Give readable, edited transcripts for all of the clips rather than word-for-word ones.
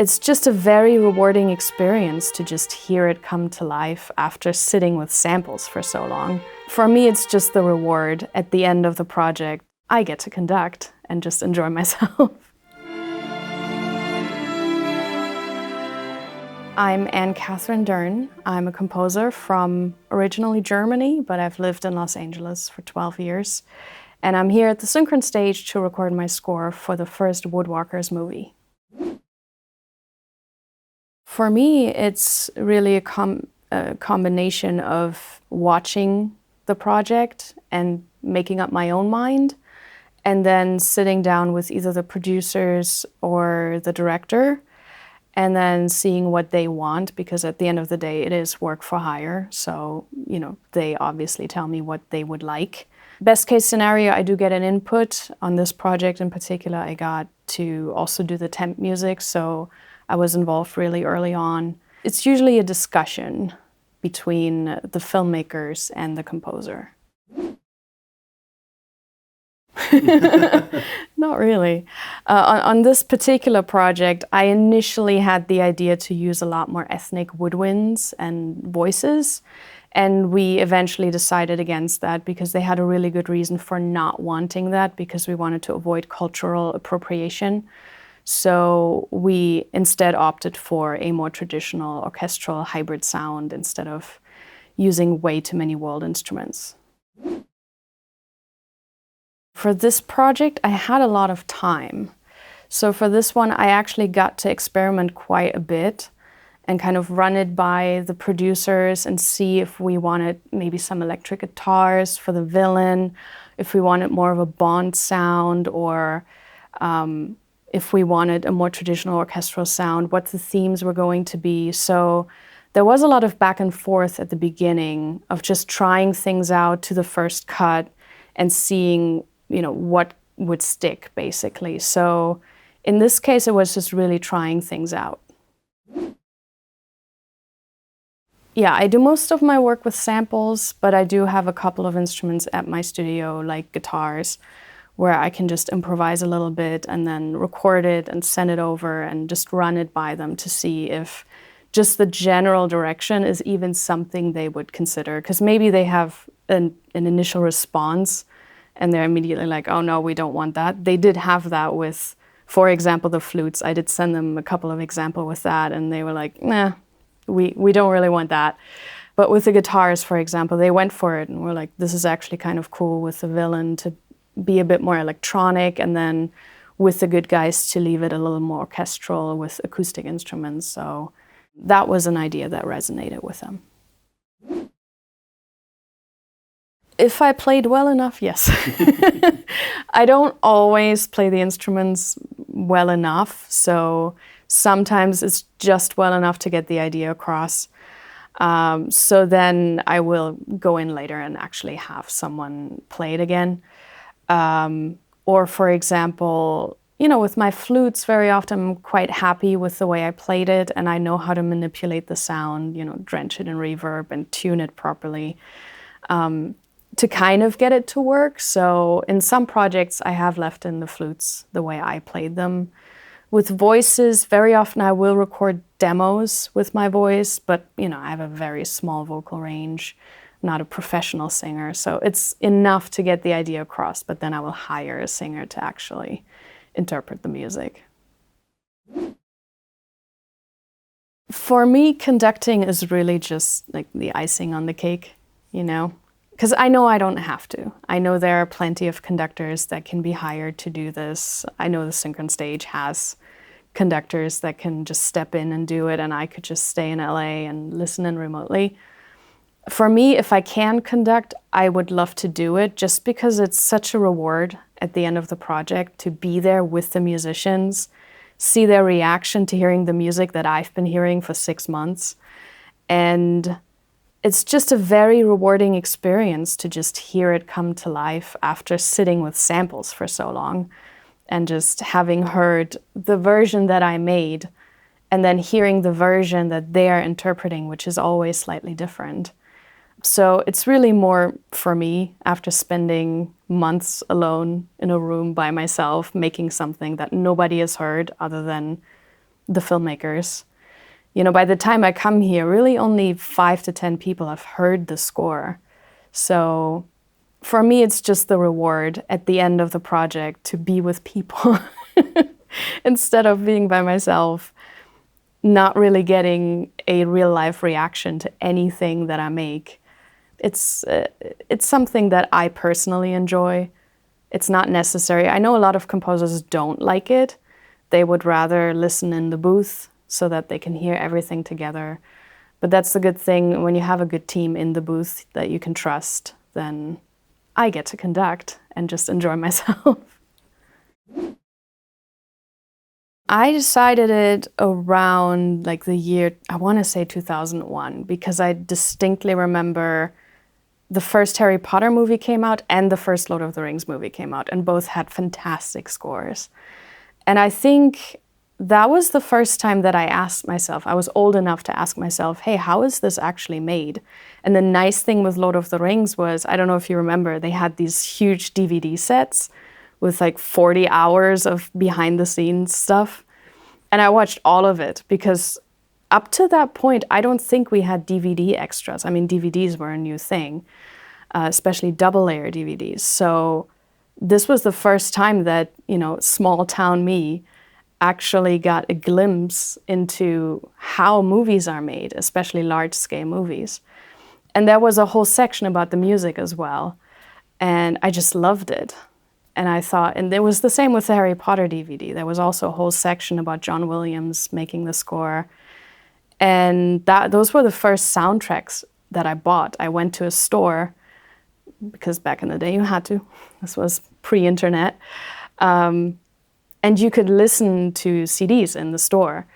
It's just a very rewarding experience to just hear it come to life after sitting with samples for so long. For me, it's just the reward at the end of the project. I get to conduct and just enjoy myself. I'm Anne Kathrin Dern. I'm a composer from originally Germany, but I've lived in Los Angeles for 12 years. And I'm here at the Synchron Stage to record my score for the first Woodwalkers movie. For me, it's really a combination of watching the project and making up my own mind, and then sitting down with either the producers or the director, and then seeing what they want, because at the end of the day, it is work for hire. So, they obviously tell me what they would like. Best case scenario, I do get an input. On this project in particular, I got to also do the temp music, so I was involved really early on. It's usually a discussion between the filmmakers and the composer. Not really. On this particular project, I initially had the idea to use a lot more ethnic woodwinds and voices, and we eventually decided against that because they had a really good reason for not wanting that, because we wanted to avoid cultural appropriation. So we instead opted for a more traditional orchestral hybrid sound instead of using way too many world instruments. For this project, I had a lot of time. So for this one, I actually got to experiment quite a bit and kind of run it by the producers and see if we wanted maybe some electric guitars for the villain, if we wanted more of a Bond sound, or if we wanted a more traditional orchestral sound, what the themes were going to be. So there was a lot of back and forth at the beginning of just trying things out to the first cut and seeing, what would stick, basically. So in this case, it was just really trying things out. Yeah, I do most of my work with samples, but I do have a couple of instruments at my studio, like guitars, where I can just improvise a little bit and then record it and send it over and just run it by them to see if just the general direction is even something they would consider. Because maybe they have an initial response and they're immediately like, oh no, we don't want that. They did have that with, for example, the flutes. I did send them a couple of examples with that and they were like, nah, we don't really want that. But with the guitars, for example, they went for it and were like, this is actually kind of cool with the villain to be a bit more electronic, and then with the good guys to leave it a little more orchestral with acoustic instruments. So that was an idea that resonated with them. If I played well enough, yes. I don't always play the instruments well enough, so sometimes it's just well enough to get the idea across. So then I will go in later and actually have someone play it again. Or for example, with my flutes, very often I'm quite happy with the way I played it and I know how to manipulate the sound, drench it in reverb and tune it properly to kind of get it to work. So in some projects I have left in the flutes the way I played them. With voices, very often I will record demos with my voice, but I have a very small vocal range. Not a professional singer, so it's enough to get the idea across, but then I will hire a singer to actually interpret the music. For me, conducting is really just like the icing on the cake, because I know I don't have to. I know there are plenty of conductors that can be hired to do this. I know the Synchron Stage has conductors that can just step in and do it, and I could just stay in LA and listen in remotely. For me, if I can conduct, I would love to do it just because it's such a reward at the end of the project to be there with the musicians, see their reaction to hearing the music that I've been hearing for 6 months. And it's just a very rewarding experience to just hear it come to life after sitting with samples for so long and just having heard the version that I made and then hearing the version that they are interpreting, which is always slightly different. So it's really more for me, after spending months alone in a room by myself, making something that nobody has heard other than the filmmakers. You know, by the time I come here, really only 5 to 10 people have heard the score. So for me, it's just the reward at the end of the project to be with people instead of being by myself, not really getting a real life reaction to anything that I make. It's something that I personally enjoy. It's not necessary. I know a lot of composers don't like it. They would rather listen in the booth so that they can hear everything together. But that's the good thing when you have a good team in the booth that you can trust, then I get to conduct and just enjoy myself. I decided it around like the year, I want to say 2001, because I distinctly remember the first Harry Potter movie came out and the first Lord of the Rings movie came out, and both had fantastic scores. And I think that was the first time that I asked myself, I was old enough to ask myself, hey, how is this actually made? And the nice thing with Lord of the Rings was, I don't know if you remember, they had these huge DVD sets with like 40 hours of behind the scenes stuff. And I watched all of it because up to that point, I don't think we had DVD extras. I mean, DVDs were a new thing, especially double layer DVDs. So this was the first time that, you know, small town me actually got a glimpse into how movies are made, especially large scale movies. And there was a whole section about the music as well. And I just loved it. And I thought, and it was the same with the Harry Potter DVD. There was also a whole section about John Williams making the score. And those were the first soundtracks that I bought. I went to a store, because back in the day you had to. This was pre-internet. And you could listen to CDs in the store.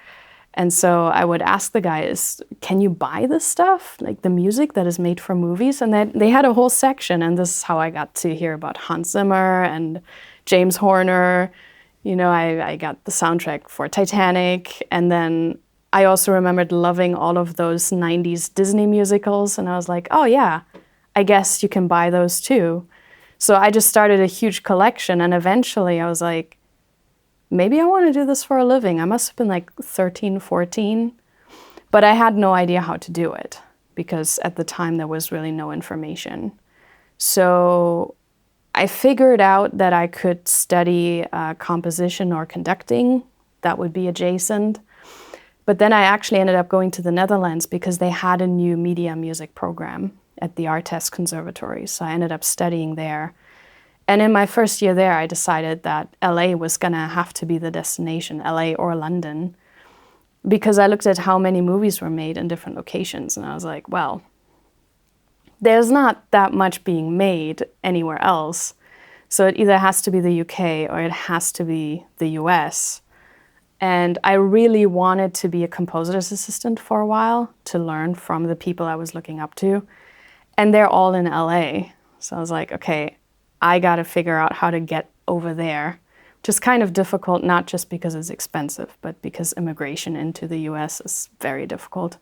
And so I would ask the guys, can you buy this stuff? Like the music that is made for movies? And they had a whole section, and this is how I got to hear about Hans Zimmer and James Horner. You know, I got the soundtrack for Titanic, and then I also remembered loving all of those 90s Disney musicals, and I was like, oh yeah, I guess you can buy those too. So I just started a huge collection, and eventually I was like, maybe I want to do this for a living. I must have been like 13, 14, but I had no idea how to do it because at the time there was really no information. So I figured out that I could study composition or conducting. That would be adjacent. But then I actually ended up going to the Netherlands because they had a new media music program at the Artes Conservatory. So I ended up studying there. And in my first year there, I decided that LA was gonna have to be the destination, LA or London, because I looked at how many movies were made in different locations, and I was like, well, there's not that much being made anywhere else. So it either has to be the UK or it has to be the US. And I really wanted to be a composer's assistant for a while to learn from the people I was looking up to. And they're all in LA. So I was like, okay, I got to figure out how to get over there, which is kind of difficult, not just because it's expensive, but because immigration into the US is very difficult.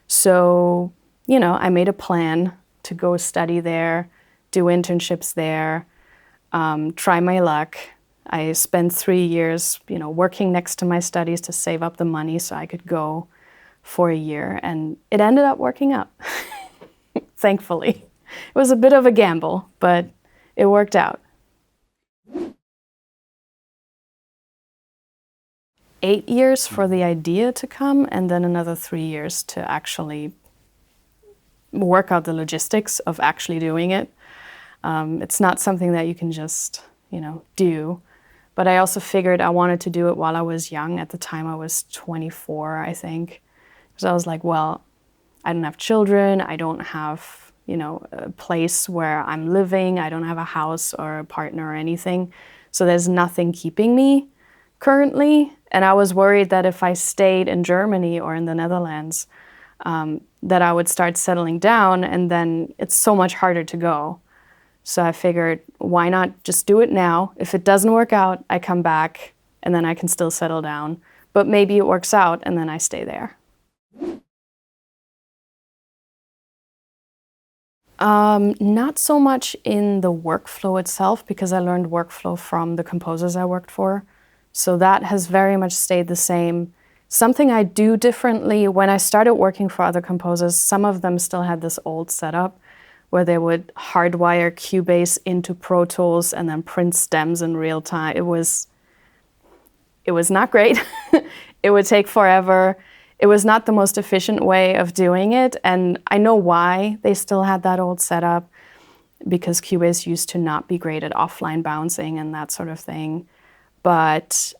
So, you know, I made a plan to go study there, do internships there, try my luck. I spent 3 years, you know, working next to my studies to save up the money so I could go for a year, and it ended up working out, thankfully. It was a bit of a gamble, but it worked out. 8 years for the idea to come, and then another 3 years to actually work out the logistics of actually doing it. It's not something that you can just, you know, do. But I also figured I wanted to do it while I was young. At the time I was 24, I think. Because I was like, well, I don't have children, I don't have, you know, a place where I'm living, I don't have a house or a partner or anything. So there's nothing keeping me currently. And I was worried that if I stayed in Germany or in the Netherlands, that I would start settling down, and then it's so much harder to go. So I figured, why not just do it now? If it doesn't work out, I come back and then I can still settle down. But maybe it works out and then I stay there. Not so much in the workflow itself, because I learned workflow from the composers I worked for. So that has very much stayed the same. Something I do differently, when I started working for other composers, some of them still had this old setup where they would hardwire Cubase into Pro Tools and then print stems in real time. It was not great. It would take forever. It was not the most efficient way of doing it, and I know why they still had that old setup, because Cubase used to not be great at offline bouncing and that sort of thing. But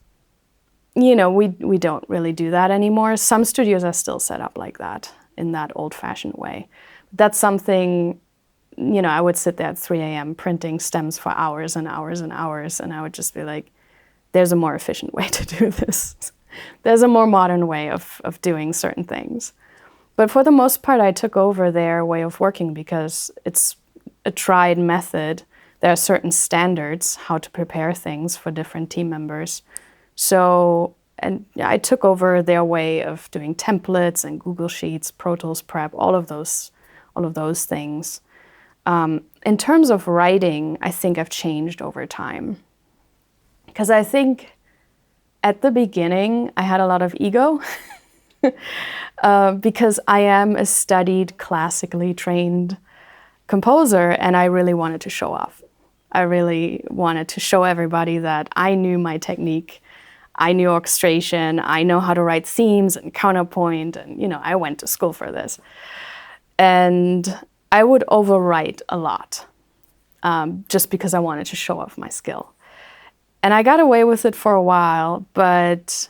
you know, we don't really do that anymore. Some studios are still set up like that, in that old-fashioned way. That's something, you know, I would sit there at 3 a.m. printing stems for hours and hours and hours, and I would just be like, there's a more efficient way to do this. There's a more modern way of doing certain things. But for the most part, I took over their way of working because it's a tried method. There are certain standards how to prepare things for different team members. So, and I took over their way of doing templates and Google Sheets, Pro Tools Prep, all of those things. In terms of writing, I think I've changed over time. Because I think at the beginning, I had a lot of ego because I am a studied, classically trained composer, and I really wanted to show off. I really wanted to show everybody that I knew my technique. I knew orchestration, I know how to write themes and counterpoint, and you know, I went to school for this. And I would overwrite a lot, just because I wanted to show off my skill. And I got away with it for a while, but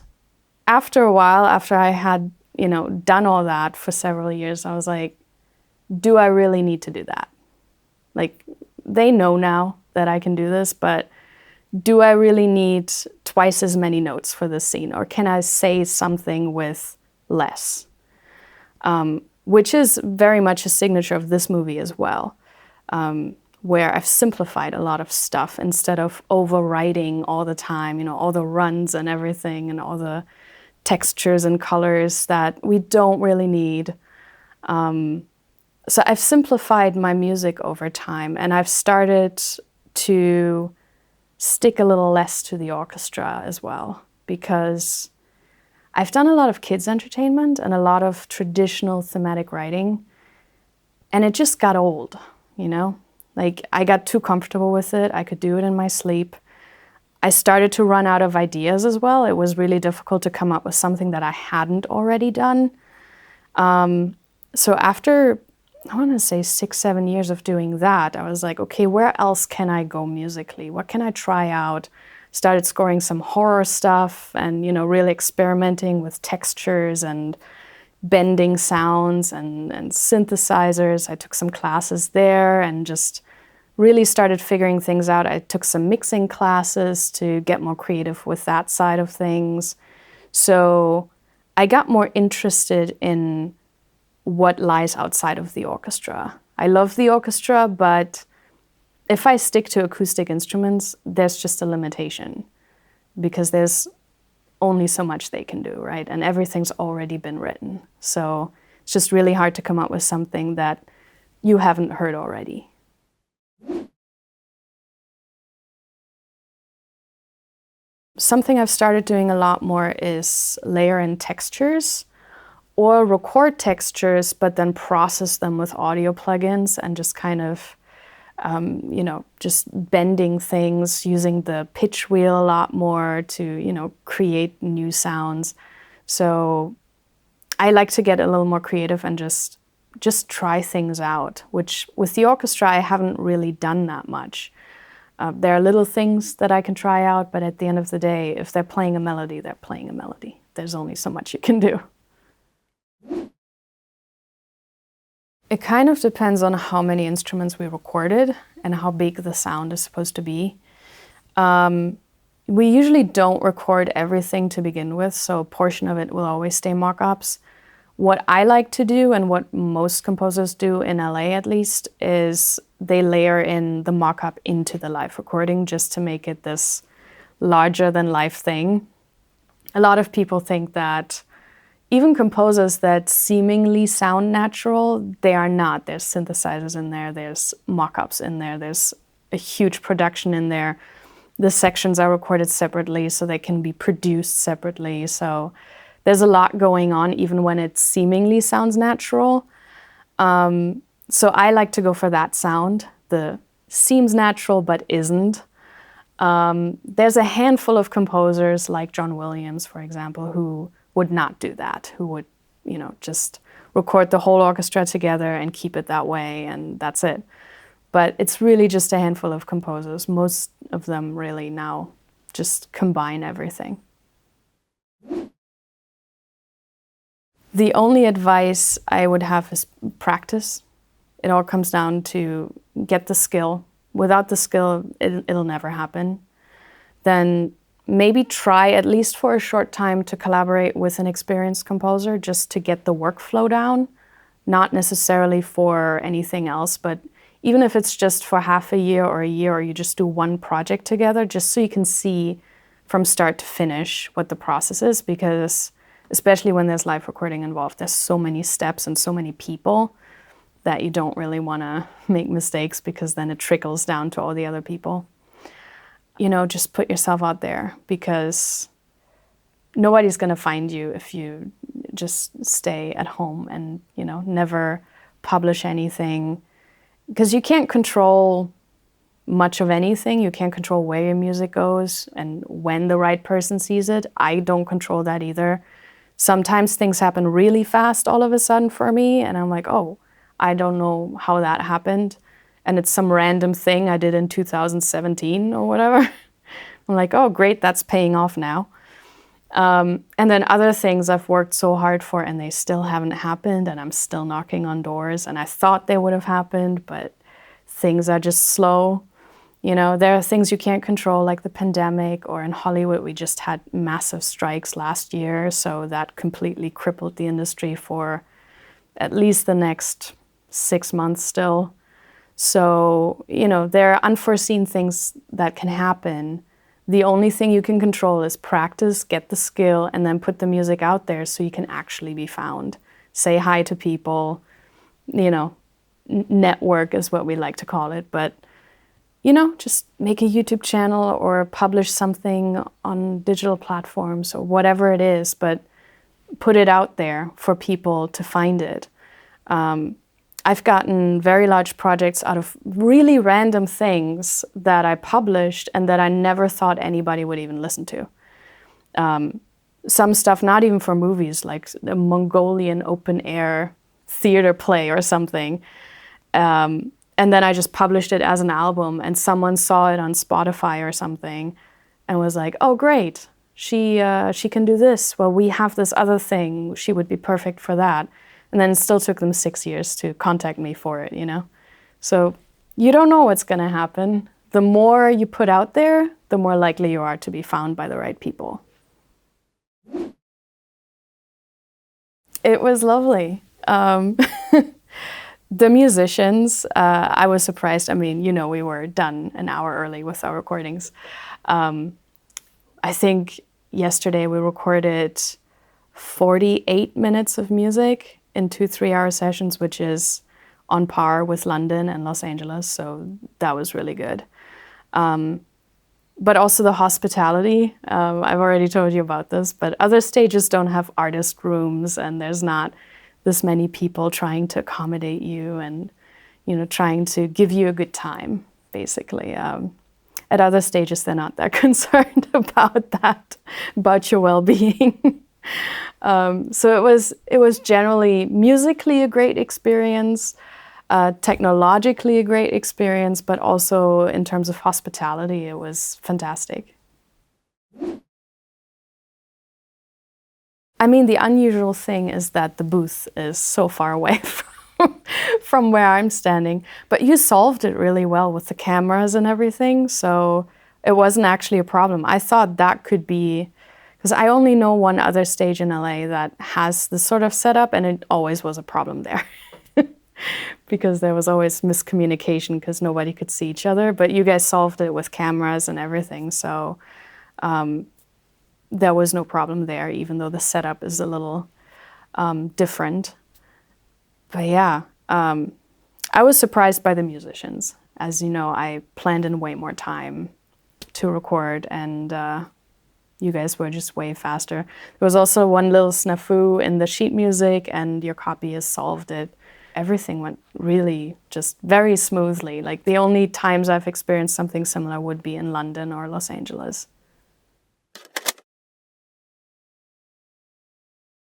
after a while, after I had, you know, done all that for several years, I was like, do I really need to do that? Like, they know now that I can do this, but do I really need twice as many notes for this scene? Or can I say something with less? Which is very much a signature of this movie as well, where I've simplified a lot of stuff instead of overwriting all the time, you know, all the runs and everything and all the textures and colors that we don't really need. So I've simplified my music over time, and I've started to stick a little less to the orchestra as well, because I've done a lot of kids' entertainment and a lot of traditional thematic writing, and it just got old, you know? Like, I got too comfortable with it. I could do it in my sleep. I started to run out of ideas as well. It was really difficult to come up with something that I hadn't already done. So after, I want to say 6-7 years of doing that, I was like, okay, where else can I go musically? What can I try out? Started scoring some horror stuff and, you know, really experimenting with textures and bending sounds and synthesizers. I took some classes there and just really started figuring things out. I took some mixing classes to get more creative with that side of things. So I got more interested in what lies outside of the orchestra. I love the orchestra, but if I stick to acoustic instruments, there's just a limitation because there's only so much they can do, right? And everything's already been written. So it's just really hard to come up with something that you haven't heard already. Something I've started doing a lot more is layer in textures or record textures, but then process them with audio plugins and just kind of, you know, just bending things, using the pitch wheel a lot more to, you know, create new sounds. So I like to get a little more creative and just try things out, which with the orchestra, I haven't really done that much. There are little things that I can try out, but at the end of the day, if they're playing a melody, they're playing a melody. There's only so much you can do. It kind of depends on how many instruments we recorded and how big the sound is supposed to be. We usually don't record everything to begin with, so a portion of it will always stay mock-ups. What I like to do, and what most composers do in LA at least, is they layer in the mock-up into the live recording just to make it this larger-than-life thing. A lot of people think that even composers that seemingly sound natural, they are not. There's synthesizers in there, there's mock-ups in there, there's a huge production in there. The sections are recorded separately so they can be produced separately. So there's a lot going on even when it seemingly sounds natural. So I like to go for that sound, the seems natural but isn't. There's a handful of composers like John Williams, for example, who would not do that, who would, just record the whole orchestra together and keep it that way, and that's it. But it's really just a handful of composers. Most of them really now just combine everything. The only advice I would have is practice. It all comes down to get the skill. Without the skill, it'll never happen. Then maybe try, at least for a short time, to collaborate with an experienced composer just to get the workflow down. Not necessarily for anything else, but even if it's just for half a year, or you just do one project together, just so you can see from start to finish what the process is, because especially when there's live recording involved, there's so many steps and so many people that you don't really want to make mistakes, because then it trickles down to all the other people. Just put yourself out there, because nobody's going to find you if you just stay at home and, never publish anything. Because you can't control much of anything. You can't control where your music goes and when the right person sees it. I don't control that either. Sometimes things happen really fast all of a sudden for me, and I'm like, oh, I don't know how that happened. And it's some random thing I did in 2017 or whatever. I'm like, oh, great, that's paying off now. And then other things I've worked so hard for and they still haven't happened, and I'm still knocking on doors, and I thought they would have happened, but things are just slow. There are things you can't control, like the pandemic, or in Hollywood, we just had massive strikes last year, so that completely crippled the industry for at least the next 6 months still. So, there are unforeseen things that can happen. The only thing you can control is practice, get the skill, and then put the music out there so you can actually be found. Say hi to people, network is what we like to call it. But, just make a YouTube channel or publish something on digital platforms or whatever it is, but put it out there for people to find it. I've gotten very large projects out of really random things that I published and that I never thought anybody would even listen to. Some stuff not even for movies, like a Mongolian open-air theater play or something. And then I just published it as an album, and someone saw it on Spotify or something and was like, oh, great, she can do this. Well, we have this other thing. She would be perfect for that. And then it still took them 6 years to contact me for it, So you don't know what's going to happen. The more you put out there, the more likely you are to be found by the right people. It was lovely. The musicians, I was surprised. I mean, we were done an hour early with our recordings. I think yesterday we recorded 48 minutes of music in 2 3-hour sessions, which is on par with London and Los Angeles, so that was really good. But also the hospitality, I've already told you about this, but other stages don't have artist rooms, and there's not this many people trying to accommodate you and, trying to give you a good time, basically. At other stages, they're not that concerned about that, about your well-being. So it was generally musically a great experience, technologically a great experience, but also in terms of hospitality, it was fantastic. I mean, the unusual thing is that the booth is so far away from where I'm standing, but you solved it really well with the cameras and everything, so it wasn't actually a problem. I thought that could be, because I only know one other stage in LA that has this sort of setup, and it always was a problem there. Because there was always miscommunication because nobody could see each other, but you guys solved it with cameras and everything, so there was no problem there, even though the setup is a little different. But yeah, I was surprised by the musicians. As you know, I planned in way more time to record, and you guys were just way faster. There was also one little snafu in the sheet music, and your copyist solved it. Everything went really just very smoothly. Like, the only times I've experienced something similar would be in London or Los Angeles.